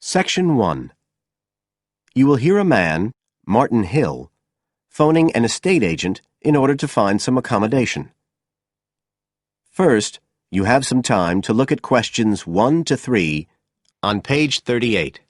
Section 1. You will hear a man, Martin Hill, phoning an estate agent in order to find some accommodation. First, you have some time to look at questions 1 to 3 on page 38.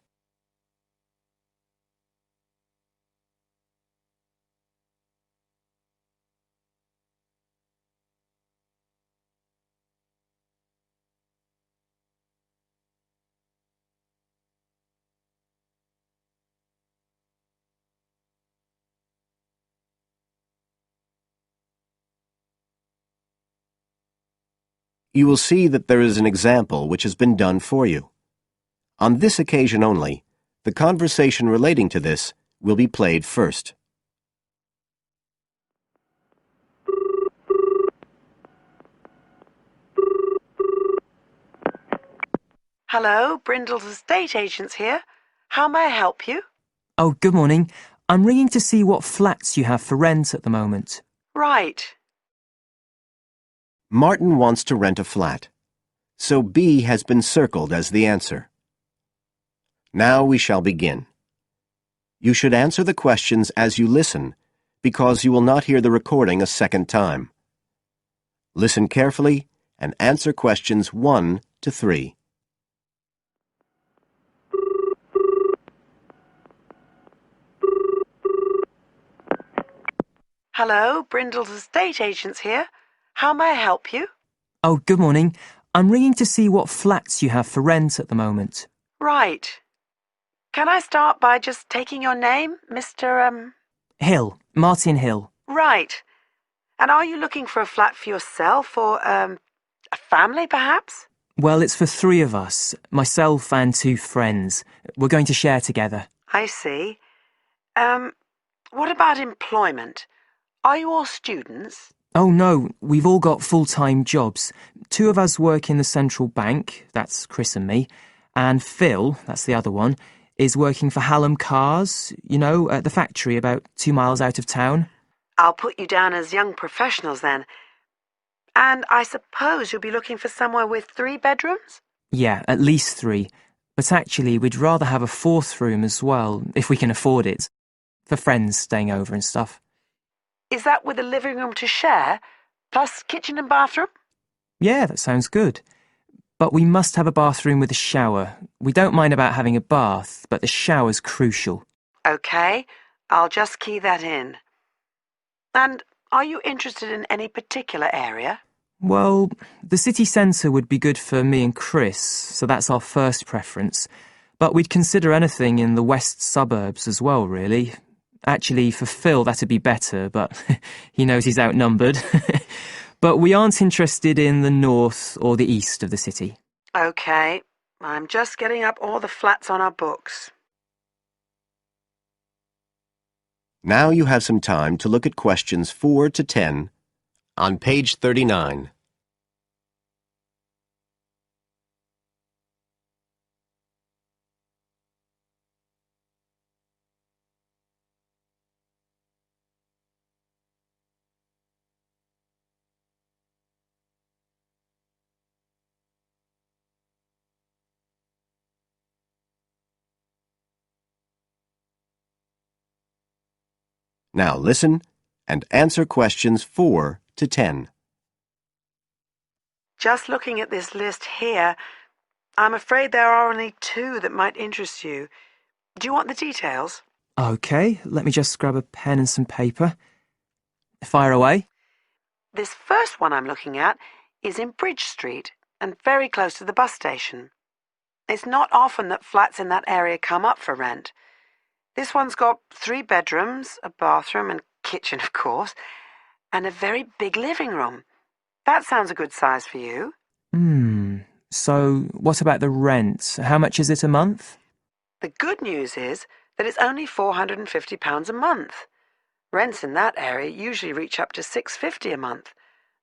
You will see that there is an example which has been done for you. On this occasion only, the conversation relating to this will be played first. Hello, Brindle's estate agents here. How may I help you? Oh, good morning. I'm ringing to see what flats you have for rent at the moment. Right. Martin wants to rent a flat, so B has been circled as the answer. Now we shall begin. You should answer the questions as you listen, because you will not hear the recording a second time. Listen carefully and answer questions 1 to 3. Hello, Brindle's estate agents here. How may I help you? Oh, good morning. I'm ringing to see what flats you have for rent at the moment. Right. Can I start by just taking your name, Mr. Hill. Martin Hill. Right. And are you looking for a flat for yourself or, a family, perhaps? Well, it's for 3 of us, myself and 2 friends. We're going to share together. I see. What about employment? Are you all students? Oh, no, we've all got full-time jobs. 2 of us work in the central bank, that's Chris and me, and Phil, that's the other one, is working for Hallam Cars, at the factory about 2 miles out of town. I'll put you down as young professionals then. And I suppose you'll be looking for somewhere with 3 bedrooms? Yeah, at least 3. But actually, we'd rather have a 4th room as well, if we can afford it, for friends staying over and stuff. Is that with a living room to share, plus kitchen and bathroom? Yeah, that sounds good. But we must have a bathroom with a shower. We don't mind about having a bath, but the shower's crucial. OK, I'll just key that in. And are you interested in any particular area? Well, the city centre would be good for me and Chris, so that's our first preference. But we'd consider anything in the west suburbs as well, really. Actually, for Phil, that'd be better, but he knows he's outnumbered. But we aren't interested in the north or the east of the city. OK, I'm just getting up all the flats on our books. Now you have some time to look at questions 4 to 10 on page 39. Now listen and answer questions 4 to 10. Just looking at this list here, I'm afraid there are only 2 that might interest you. Do you want the details? OK, let me just grab a pen and some paper. Fire away. This first one I'm looking at is in Bridge Street and very close to the bus station. It's not often that flats in that area come up for rent. This one's got 3 bedrooms, a bathroom and kitchen, of course, and a very big living room. That sounds a good size for you. So what about the rent? How much is it a month? The good news is that it's only £450 a month. Rents in that area usually reach up to £650 a month,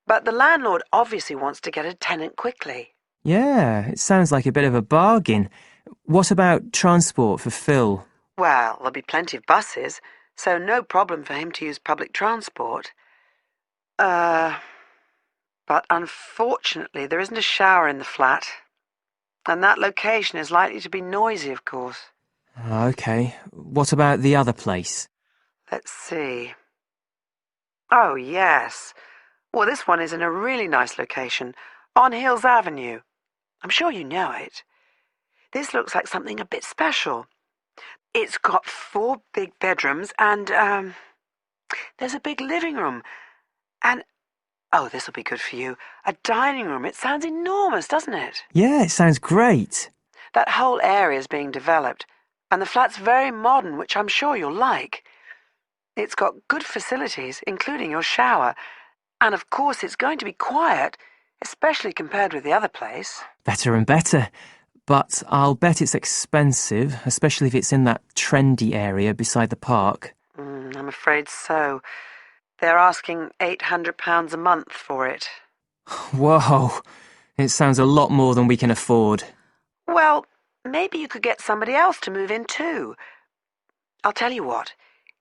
but the landlord obviously wants to get a tenant quickly. Yeah, it sounds like a bit of a bargain. What about transport for Phil? Well, there'll be plenty of buses, so no problem for him to use public transport. But unfortunately there isn't a shower in the flat. And that location is likely to be noisy, of course. OK. What about the other place? Let's see. Oh, yes. Well, this one is in a really nice location, on Hills Avenue. I'm sure you know it. This looks like something a bit special. It's got 4 big bedrooms and, there's a big living room. And, oh, this'll be good for you, a dining room. It sounds enormous, doesn't it? Yeah, it sounds great. That whole area is being developed, and the flat's very modern, which I'm sure you'll like. It's got good facilities, including your shower, and of course it's going to be quiet, especially compared with the other place. Better and better. But I'll bet it's expensive, especially if it's in that trendy area beside the park. I'm afraid so. They're asking £800 a month for it. Whoa, it sounds a lot more than we can afford. Well, maybe you could get somebody else to move in too. I'll tell you what,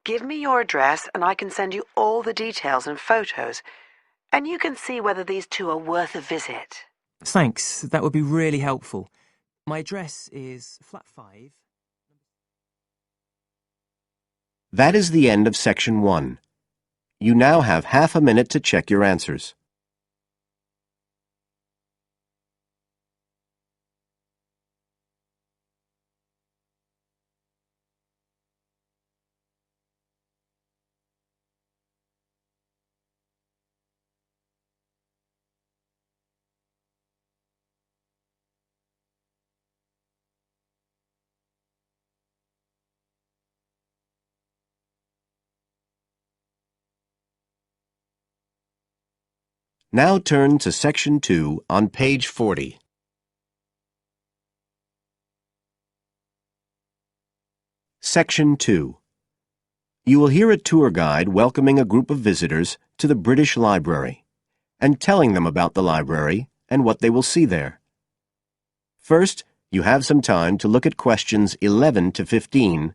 give me your address and I can send you all the details and photos, and you can see whether these two are worth a visit. Thanks, that would be really helpful. My address is flat 5. That is the end of section 1. You now have half a minute to check your answers. Now turn to section 2 on page 40. Section 2. You will hear a tour guide welcoming a group of visitors to the British Library and telling them about the library and what they will see there. First, you have some time to look at questions 11 to 15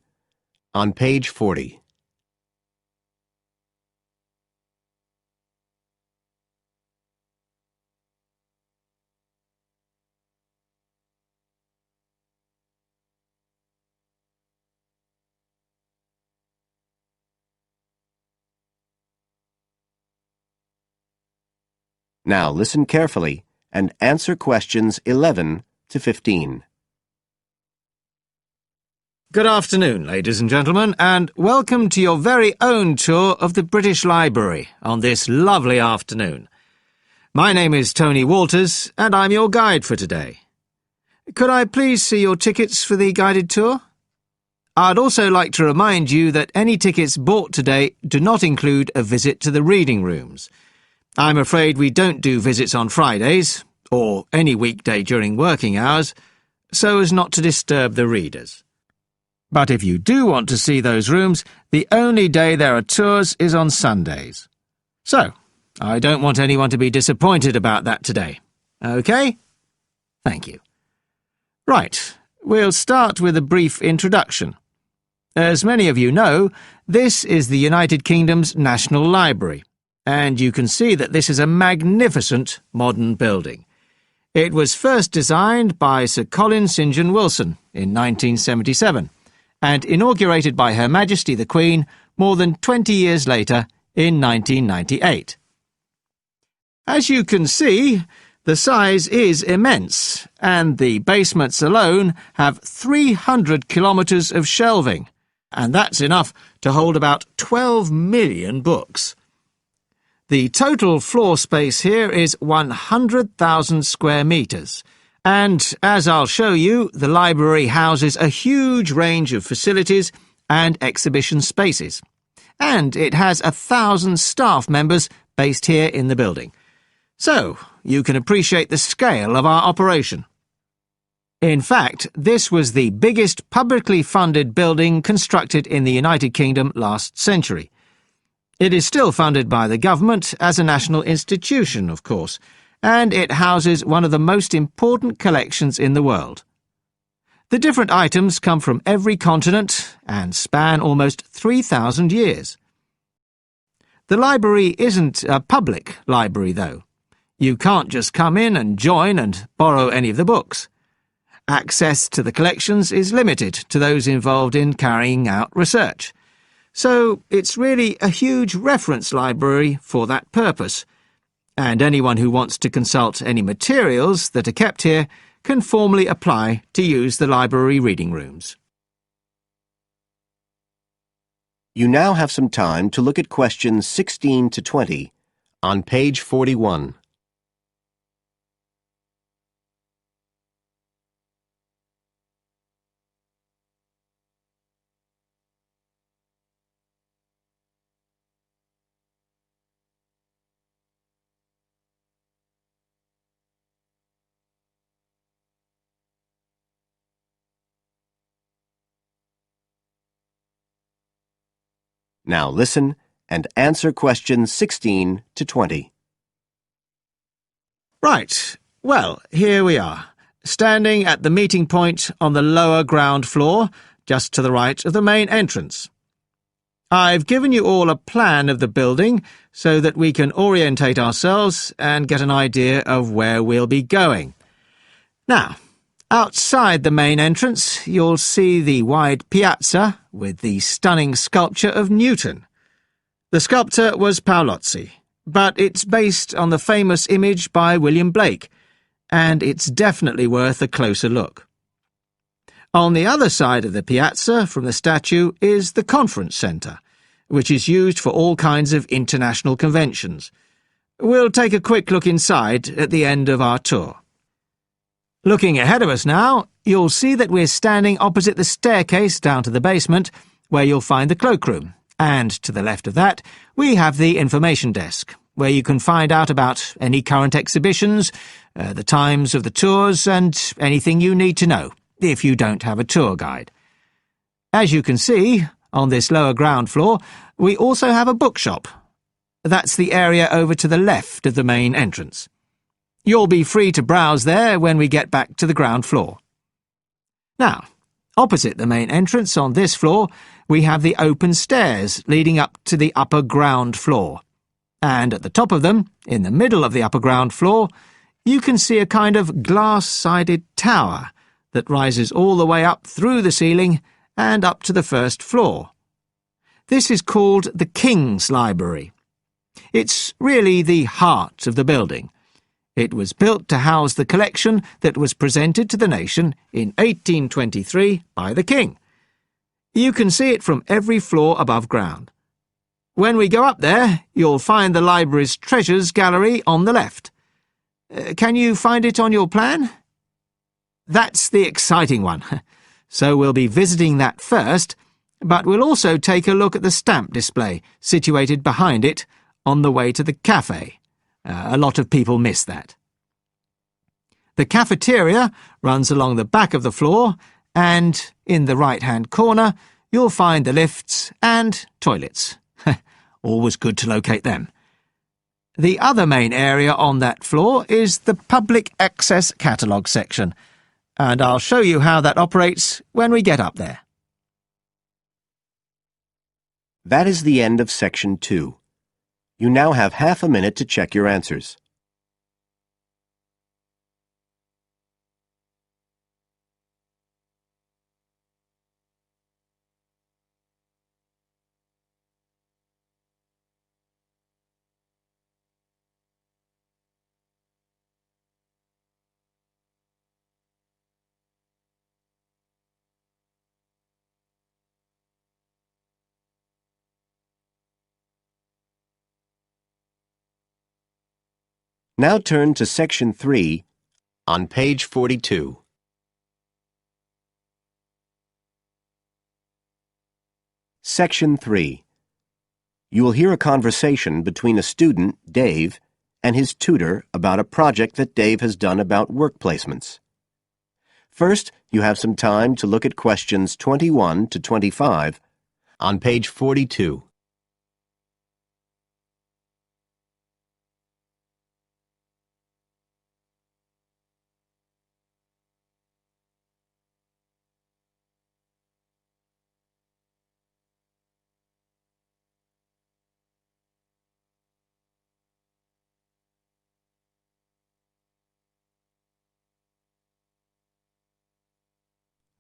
on page 40. Now listen carefully and answer questions 11 to 15. Good afternoon, ladies and gentlemen, and welcome to your very own tour of the British Library on this lovely afternoon. My name is Tony Walters, and I'm your guide for today. Could I please see your tickets for the guided tour? I'd also like to remind you that any tickets bought today do not include a visit to the reading rooms. I'm afraid we don't do visits on Fridays, or any weekday during working hours, so as not to disturb the readers. But if you do want to see those rooms, the only day there are tours is on Sundays. So, I don't want anyone to be disappointed about that today. OK? Thank you. Right, we'll start with a brief introduction. As many of you know, this is the United Kingdom's National Library, and you can see that this is a magnificent modern building. It was first designed by Sir Colin St. John Wilson in 1977, and inaugurated by Her Majesty the Queen more than 20 years later in 1998. As you can see, the size is immense, and the basements alone have 300 kilometres of shelving, and that's enough to hold about 12 million books. The total floor space here is 100,000 square metres, and, as I'll show you, the library houses a huge range of facilities and exhibition spaces. And it has 1,000 staff members based here in the building. So, you can appreciate the scale of our operation. In fact, this was the biggest publicly funded building constructed in the United Kingdom last century. It is still funded by the government as a national institution, of course, and it houses one of the most important collections in the world. The different items come from every continent and span almost 3,000 years. The library isn't a public library, though. You can't just come in and join and borrow any of the books. Access to the collections is limited to those involved in carrying out research. So it's really a huge reference library for that purpose, and anyone who wants to consult any materials that are kept here can formally apply to use the library reading rooms. You now have some time to look at questions 16 to 20 on page 41. Now listen and answer questions 16 to 20. Right, well, here we are, standing at the meeting point on the lower ground floor, just to the right of the main entrance. I've given you all a plan of the building so that we can orientate ourselves and get an idea of where we'll be going. Now, outside the main entrance, you'll see the wide piazza with the stunning sculpture of Newton. The sculptor was Paolozzi, but it's based on the famous image by William Blake, and it's definitely worth a closer look. On the other side of the piazza from the statue is the conference centre, which is used for all kinds of international conventions. We'll take a quick look inside at the end of our tour. Looking ahead of us now, you'll see that we're standing opposite the staircase down to the basement, where you'll find the cloakroom, and to the left of that, we have the information desk, where you can find out about any current exhibitions, the times of the tours, and anything you need to know, if you don't have a tour guide. As you can see, on this lower ground floor, we also have a bookshop. That's the area over to the left of the main entrance. You'll be free to browse there when we get back to the ground floor. Now, opposite the main entrance on this floor, we have the open stairs leading up to the upper ground floor. And at the top of them, in the middle of the upper ground floor, you can see a kind of glass-sided tower that rises all the way up through the ceiling and up to the first floor. This is called the King's Library. It's really the heart of the building. It was built to house the collection that was presented to the nation in 1823 by the King. You can see it from every floor above ground. When we go up there, you'll find the library's treasures gallery on the left. Can you find it on your plan? That's the exciting one. So we'll be visiting that first, but we'll also take a look at the stamp display situated behind it on the way to the cafe. A lot of people miss that. The cafeteria runs along the back of the floor, and in the right-hand corner, you'll find the lifts and toilets. Always good to locate them. The other main area on that floor is the public access catalogue section, and I'll show you how that operates when we get up there. That is the end of section 2. You now have half a minute to check your answers. Now turn to section 3 on page 42. Section 3. You will hear a conversation between a student, Dave, and his tutor about a project that Dave has done about work placements. First, you have some time to look at questions 21 to 25 on page 42.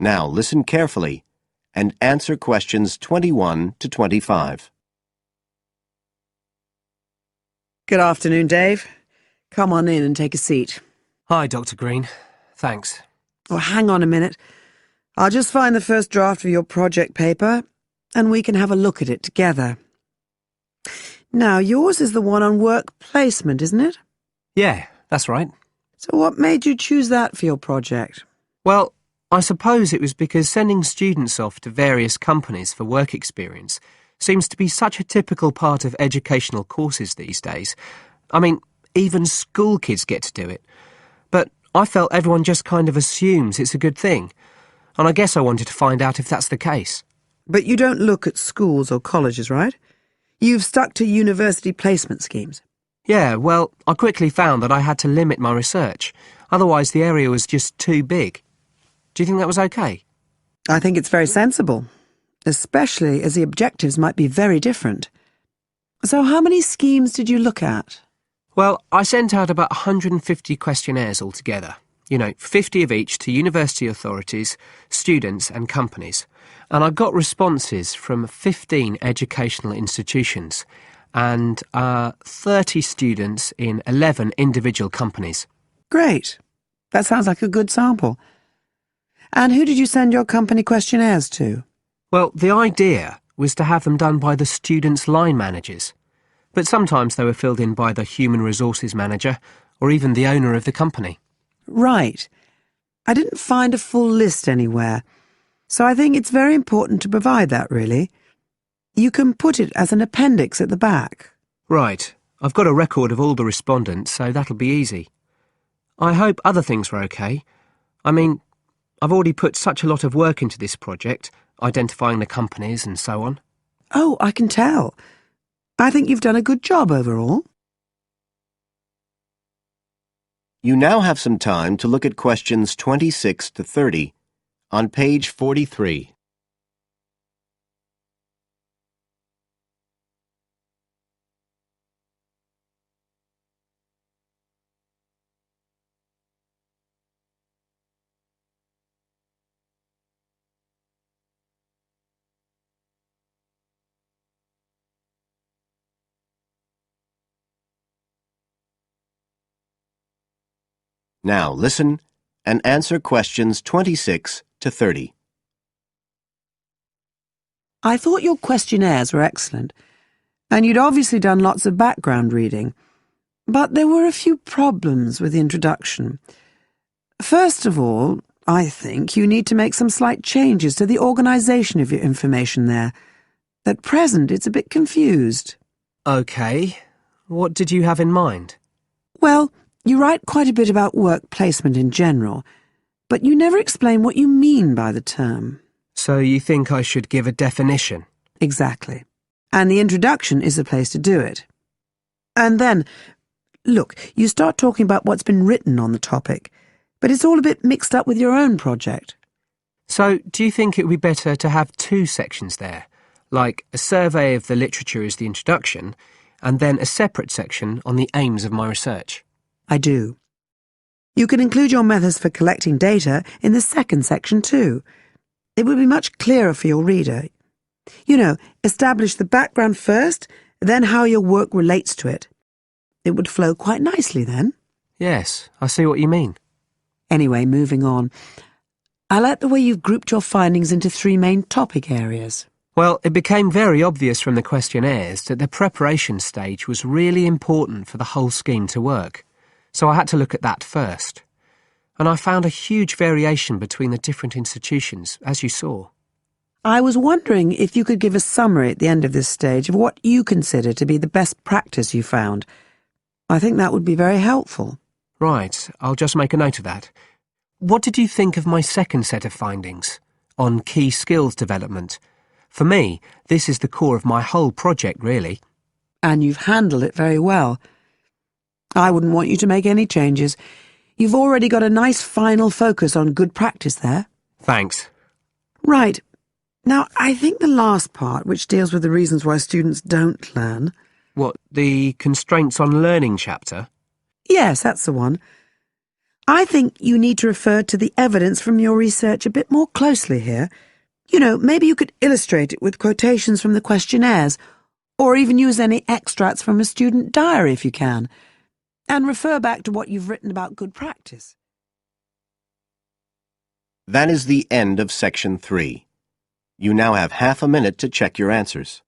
Now listen carefully and answer questions 21 to 25. Good afternoon, Dave. Come on in and take a seat. Hi, Dr. Green. Thanks. Oh, hang on a minute. I'll just find the first draft of your project paper, and we can have a look at it together. Now, yours is the one on work placement, isn't it? Yeah, that's right. So what made you choose that for your project? Well, I suppose it was because sending students off to various companies for work experience seems to be such a typical part of educational courses these days. I mean, even school kids get to do it. But I felt everyone just kind of assumes it's a good thing. And I guess I wanted to find out if that's the case. But you don't look at schools or colleges, right? You've stuck to university placement schemes. Yeah, well, I quickly found that I had to limit my research. Otherwise, the area was just too big. Do you think that was okay? I think it's very sensible, especially as the objectives might be very different. So how many schemes did you look at? Well, I sent out about 150 questionnaires altogether. 50 of each to university authorities, students and companies. And I got responses from 15 educational institutions and 30 students in 11 individual companies. Great. That sounds like a good sample. And who did you send your company questionnaires to? Well, the idea was to have them done by the students' line managers. But sometimes they were filled in by the human resources manager or even the owner of the company. Right. I didn't find a full list anywhere, so I think it's very important to provide that, really. You can put it as an appendix at the back. Right. I've got a record of all the respondents, so that'll be easy. I hope other things were okay. I mean, I've already put such a lot of work into this project, identifying the companies and so on. Oh, I can tell. I think you've done a good job overall. You now have some time to look at questions 26 to 30 on page 43. Now listen and answer questions 26 to 30. I thought your questionnaires were excellent, and you'd obviously done lots of background reading. But there were a few problems with the introduction. First of all, I think you need to make some slight changes to the organisation of your information there. At present, it's a bit confused. OK. What did you have in mind? Well, you write quite a bit about work placement in general, but you never explain what you mean by the term. So you think I should give a definition? Exactly. And the introduction is the place to do it. And then, look, you start talking about what's been written on the topic, but it's all a bit mixed up with your own project. So do you think it would be better to have two sections there, like a survey of the literature as the introduction, and then a separate section on the aims of my research? I do. You can include your methods for collecting data in the second section too. It would be much clearer for your reader. Establish the background first, then how your work relates to it. It would flow quite nicely then. Yes, I see what you mean. Anyway, moving on. I like the way you've grouped your findings into 3 main topic areas. Well, it became very obvious from the questionnaires that the preparation stage was really important for the whole scheme to work. So I had to look at that first. And I found a huge variation between the different institutions, as you saw. I was wondering if you could give a summary at the end of this stage of what you consider to be the best practice you found. I think that would be very helpful. Right, I'll just make a note of that. What did you think of my second set of findings, on key skills development? For me, this is the core of my whole project, really. And you've handled it very well. I wouldn't want you to make any changes. You've already got a nice final focus on good practice there. Thanks. Right. Now, I think the last part, which deals with the reasons why students don't learn... What, the constraints on learning chapter? Yes, that's the one. I think you need to refer to the evidence from your research a bit more closely here. You know, maybe you could illustrate it with quotations from the questionnaires, or even use any extracts from a student diary if you can, and refer back to what you've written about good practice. That is the end of Section 3. You now have half a minute to check your answers.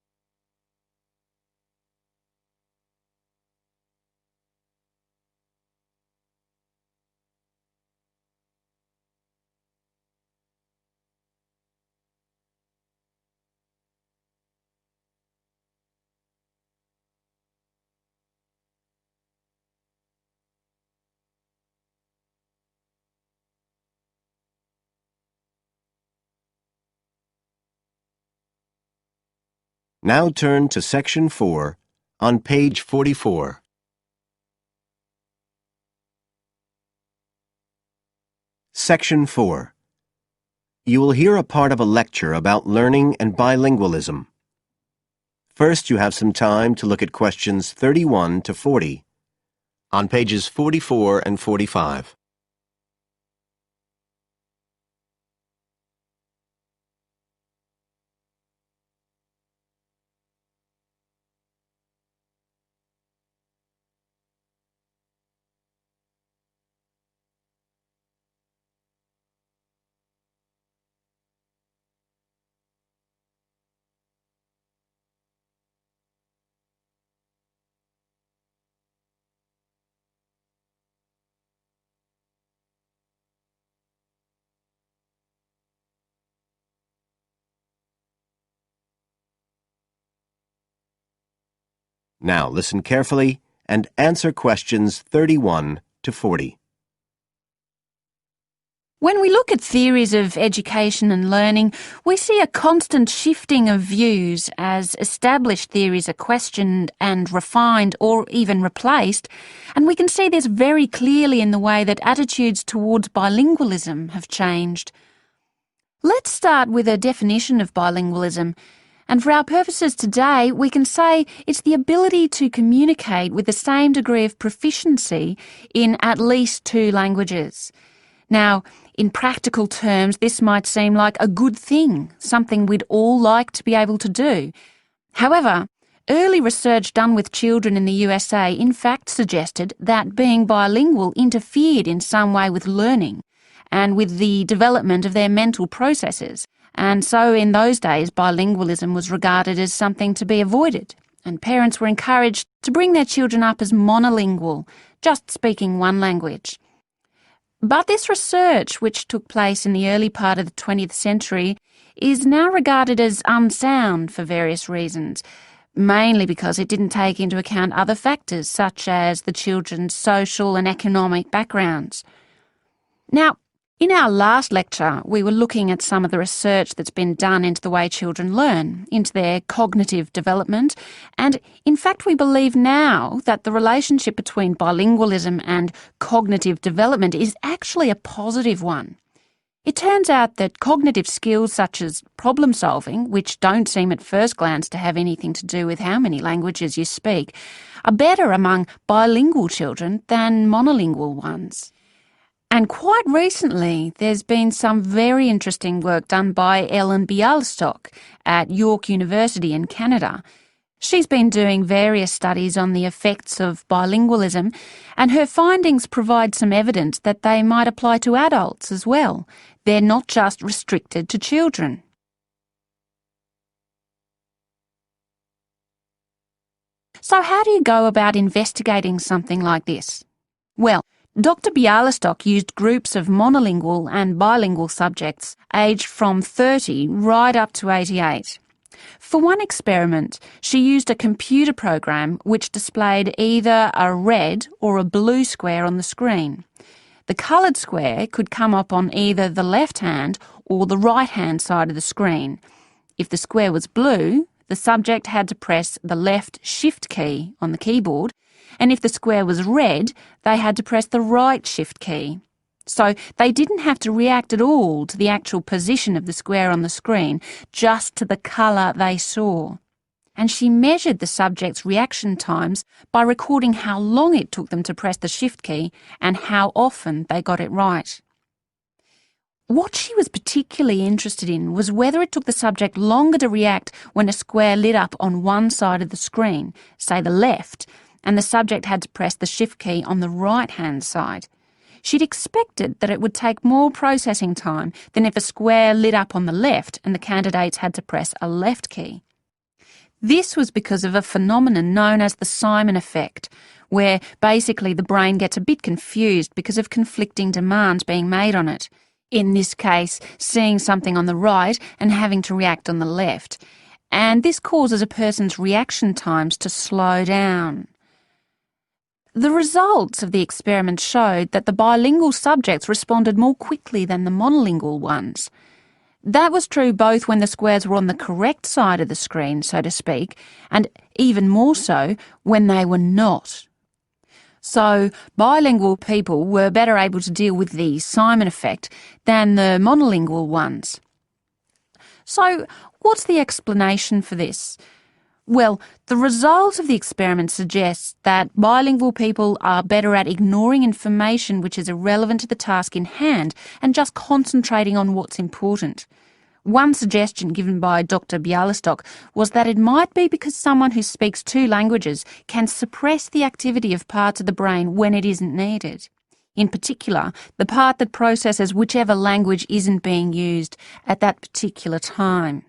Now turn to Section 4 on page 44. Section 4. You will hear a part of a lecture about learning and bilingualism. First, you have some time to look at questions 31 to 40 on pages 44 and 45. Now listen carefully and answer questions 31 to 40. When we look at theories of education and learning, we see a constant shifting of views as established theories are questioned and refined or even replaced, and we can see this very clearly in the way that attitudes towards bilingualism have changed. Let's start with a definition of bilingualism. And for our purposes today, we can say it's the ability to communicate with the same degree of proficiency in at least two languages. Now, in practical terms, this might seem like a good thing, something we'd all like to be able to do. However, early research done with children in the USA in fact suggested that being bilingual interfered in some way with learning and with the development of their mental processes. And so in those days, bilingualism was regarded as something to be avoided, and parents were encouraged to bring their children up as monolingual, just speaking one language. But this research, which took place in the early part of the 20th century, is now regarded as unsound for various reasons, mainly because it didn't take into account other factors such as the children's social and economic backgrounds. Now, in our last lecture, we were looking at some of the research that's been done into the way children learn, into their cognitive development, and in fact we believe now that the relationship between bilingualism and cognitive development is actually a positive one. It turns out that cognitive skills such as problem solving, which don't seem at first glance to have anything to do with how many languages you speak, are better among bilingual children than monolingual ones. And quite recently, there's been some very interesting work done by Ellen Bialystok at York University in Canada. She's been doing various studies on the effects of bilingualism, and her findings provide some evidence that they might apply to adults as well. They're not just restricted to children. So how do you go about investigating something like this? Well, Dr. Bialystok used groups of monolingual and bilingual subjects aged from 30 right up to 88. For one experiment, she used a computer program which displayed either a red or a blue square on the screen. The coloured square could come up on either the left-hand or the right-hand side of the screen. If the square was blue, the subject had to press the left Shift key on the keyboard, and if the square was red, they had to press the right Shift key. So they didn't have to react at all to the actual position of the square on the screen, just to the colour they saw. and she measured the subject's reaction times by recording how long it took them to press the shift key and how often they got it right. What she was particularly interested in was whether it took the subject longer to react when a square lit up on one side of the screen, say the left, and the subject had to press the shift key on the right-hand side. She'd expected that it would take more processing time than if a square lit up on the left and the candidates had to press a left key. This was because of a phenomenon known as the Simon effect, where basically the brain gets a bit confused because of conflicting demands being made on it. In this case, seeing something on the right and having to react on the left. And this causes a person's reaction times to slow down. The results of the experiment showed that the bilingual subjects responded more quickly than the monolingual ones. That was true both when the squares were on the correct side of the screen, so to speak, and even more so when they were not. So, bilingual people were better able to deal with the Simon effect than the monolingual ones. So, what's the explanation for this? Well, the result of the experiment suggests that bilingual people are better at ignoring information which is irrelevant to the task in hand and just concentrating on what's important. One suggestion given by Dr. Bialystok was that it might be because someone who speaks two languages can suppress the activity of parts of the brain when it isn't needed. In particular, the part that processes whichever language isn't being used at that particular time.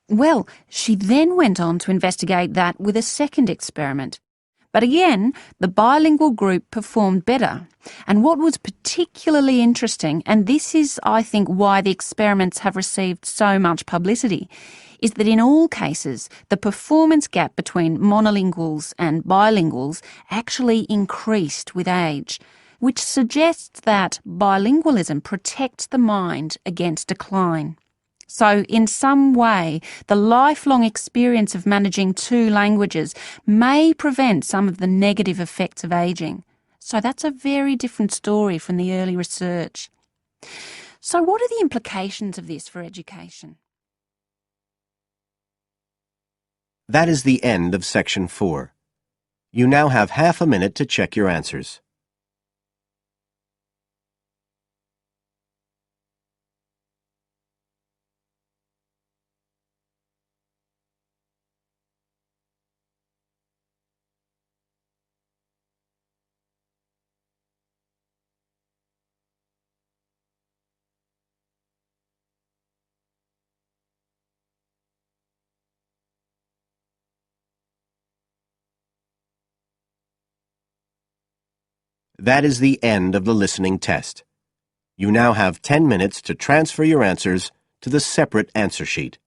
Well, she then went on to investigate that with a second experiment. But again, the bilingual group performed better. And what was particularly interesting, and this is, I think, why the experiments have received so much publicity, is that in all cases, the performance gap between monolinguals and bilinguals actually increased with age, which suggests that bilingualism protects the mind against decline. So, in some way, the lifelong experience of managing two languages may prevent some of the negative effects of ageing. So that's a very different story from the early research. So what are the implications of this for education? That is the end of Section 4. You now have half a minute to check your answers. That is the end of the listening test. You now have 10 minutes to transfer your answers to the separate answer sheet.